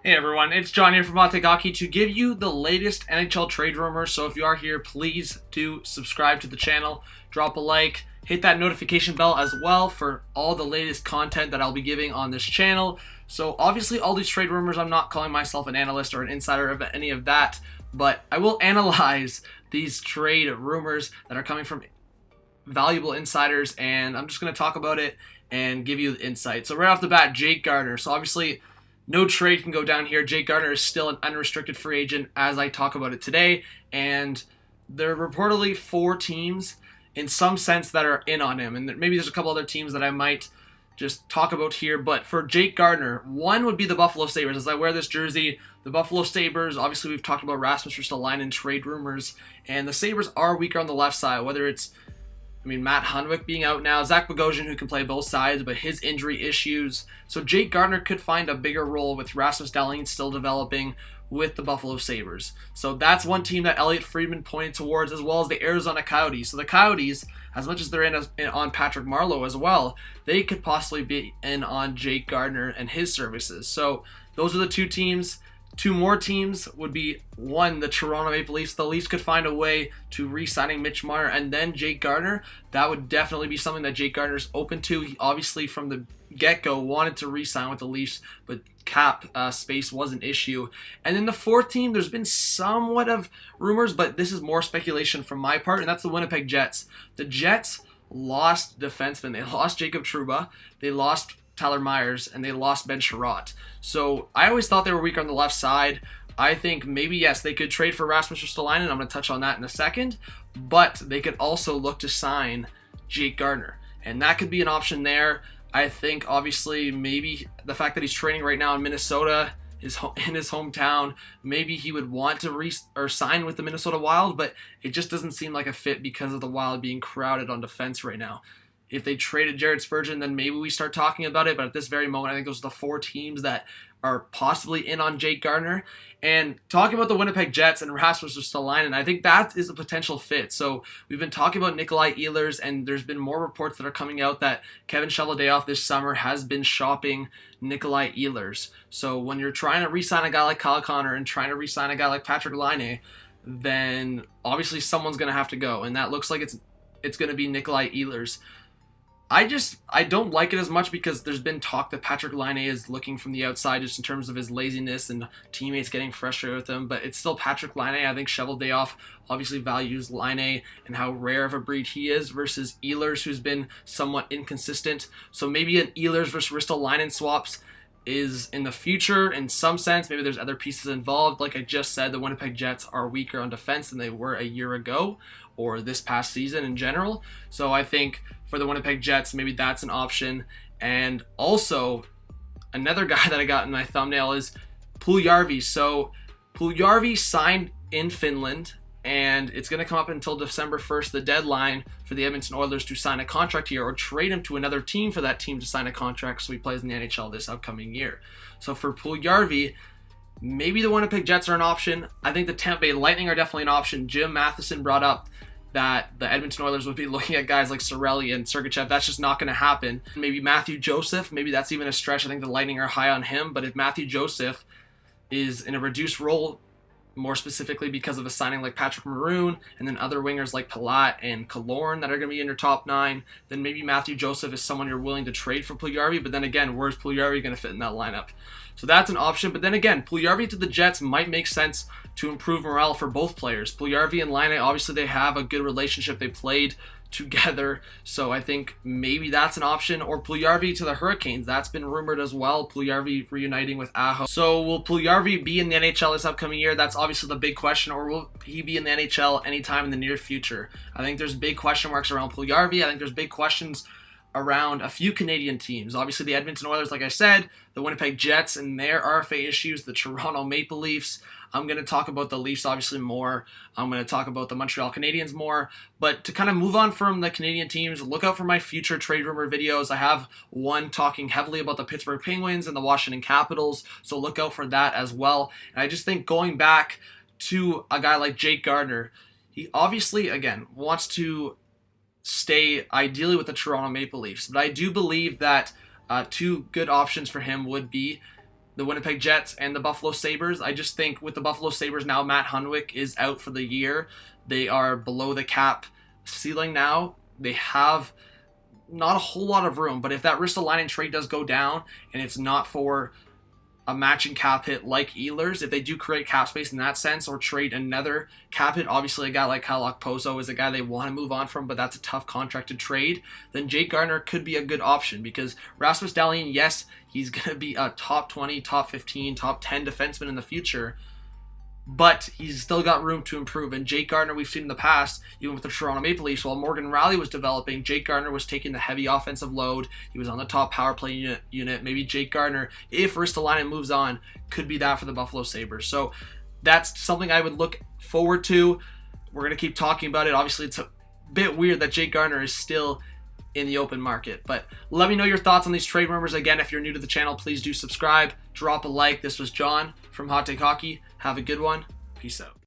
Hey everyone, it's John here from RPO Bay Hockey to give you the latest NHL trade rumors. So if you are here, please do subscribe to the channel, drop a like, hit that notification bell as well for all the latest content that I'll be giving on this channel. So obviously all these trade rumors, I'm not calling myself an analyst or an insider of any of that, but I will analyze these trade rumors that are coming from valuable insiders, and I'm just going to talk about it and give you the insight. So right off the bat, Jake Gardiner. So obviously no trade can go down here. Jake Gardiner is still an unrestricted free agent as I talk about it today, and there are reportedly 4 teams in some sense that are in on him, and maybe there's a couple other teams that I might just talk about here. But for Jake Gardiner, one would be the Buffalo Sabres. As I wear this jersey, the Buffalo Sabres, obviously we've talked about Rasmus Ristolainen trade rumors, and the Sabres are weaker on the left side, whether it's Matt Hunwick being out now, Zach Bogosian, who can play both sides, but his injury issues. So Jake Gardiner could find a bigger role with Rasmus Dahlin still developing with the Buffalo Sabres. So that's one team that Elliot Friedman pointed towards, as well as the Arizona Coyotes. So the Coyotes, as much as they're in on Patrick Marleau as well, they could possibly be in on Jake Gardiner and his services. So those are the 2 teams. 2 more teams would be, one, the Toronto Maple Leafs. The Leafs could find a way to re-signing Mitch Marner and then Jake Gardiner. That would definitely be something that Jake Gardiner is open to. He obviously from the get-go wanted to re-sign with the Leafs, but cap space was an issue. And then the 4th team, there's been somewhat of rumors, but this is more speculation from my part, and that's the Winnipeg Jets. The Jets lost defensemen. They lost Jacob Trouba. They lost Tyler Myers, and they lost Ben Sherratt. So I always thought they were weaker on the left side. I think maybe, yes, they could trade for Rasmus Ristolainen. I'm going to touch on that in a second. But they could also look to sign Jake Gardiner, and that could be an option there. I think, obviously, maybe the fact that he's training right now in Minnesota, in his hometown, maybe he would want to sign with the Minnesota Wild, but it just doesn't seem like a fit because of the Wild being crowded on defense right now. If they traded Jared Spurgeon, then maybe we start talking about it. But at this very moment, I think those are the 4 teams that are possibly in on Jake Gardiner. And talking about the Winnipeg Jets and Rasmus Ristolainen, I think that is a potential fit. So we've been talking about Nikolai Ehlers, and there's been more reports that are coming out that Kevin Cheveldayoff this summer has been shopping Nikolai Ehlers. So when you're trying to re-sign a guy like Kyle Connor and trying to re-sign a guy like Patrick Laine, then obviously someone's going to have to go. And that looks like it's going to be Nikolai Ehlers. I don't like it as much because there's been talk that Patrick Laine is looking from the outside just in terms of his laziness and teammates getting frustrated with him, but it's still Patrick Laine. I think Cheveldayoff obviously values Laine and how rare of a breed he is versus Ehlers, who's been somewhat inconsistent. So maybe an Ehlers versus Ristolainen swaps is in the future in some sense. Maybe there's other pieces involved. Like I just said, the Winnipeg Jets are weaker on defense than they were a year ago or this past season in general. So I think for the Winnipeg Jets, maybe that's an option. And also, another guy that I got in my thumbnail is Puljujarvi. So Puljujarvi signed in Finland, and it's going to come up until December 1st, the deadline for the Edmonton Oilers to sign a contract here or trade him to another team for that team to sign a contract so he plays in the NHL this upcoming year. So for Puljujarvi, maybe the Winnipeg Jets are an option. I think the Tampa Bay Lightning are definitely an option. Jim Matheson brought up that the Edmonton Oilers would be looking at guys like Cirelli and Sergachev. That's just not going to happen. Maybe Matthew Joseph, maybe that's even a stretch. I think the Lightning are high on him, but if Matthew Joseph is in a reduced role, more specifically because of a signing like Patrick Maroon and then other wingers like Palat and Killorn that are going to be in your top 9, then maybe Matthew Joseph is someone you're willing to trade for Puljujarvi. But then again, where's Puljujarvi going to fit in that lineup? So that's an option. But then again, Puljujarvi to the Jets might make sense to improve morale for both players. Puljujarvi and Laine, obviously they have a good relationship. They played together, so I think maybe that's an option. Or Puljujarvi to the Hurricanes, that's been rumored as well. Puljujarvi reuniting with Aho. So will Puljujarvi be in the NHL this upcoming year? That's obviously the big question. Or will he be in the NHL anytime in the near future? I think there's big question marks around Puljujarvi. I think there's big questions around a few Canadian teams. Obviously the Edmonton Oilers, like I said, the Winnipeg Jets and their RFA issues, the Toronto Maple Leafs. I'm going to talk about the Leafs obviously more. I'm going to talk about the Montreal Canadiens more. But to kind of move on from the Canadian teams, look out for my future trade rumor videos. I have one talking heavily about the Pittsburgh Penguins and the Washington Capitals, so look out for that as well. And I just think going back to a guy like Jake Gardiner, he obviously, again, wants to stay ideally with the Toronto Maple Leafs. But I do believe that 2 good options for him would be the Winnipeg Jets and the Buffalo Sabres. I just think with the Buffalo Sabres now, Matt Hunwick is out for the year. They are below the cap ceiling now. They have not a whole lot of room, but if that Ristolainen trade does go down and it's not for a matching cap hit like Ehlers, if they do create cap space in that sense or trade another cap hit, obviously a guy like Kyle Okposo is a guy they want to move on from, but that's a tough contract to trade, then Jake Gardiner could be a good option because Rasmus Dahlin, yes, he's going to be a top 20, top 15, top 10 defenseman in the future, but he's still got room to improve. And Jake Gardiner, we've seen in the past, even with the Toronto Maple Leafs, while Morgan Rielly was developing, Jake Gardiner was taking the heavy offensive load. He was on the top power play unit. Maybe Jake Gardiner, if Ristolainen moves on, could be that for the Buffalo Sabres. So that's something I would look forward to. We're going to keep talking about it. Obviously, it's a bit weird that Jake Gardiner is still in the open market. But let me know your thoughts on these trade rumors. Again, if you're new to the channel, please do subscribe. Drop a like. This was John from Hot Take Hockey. Have a good one. Peace out.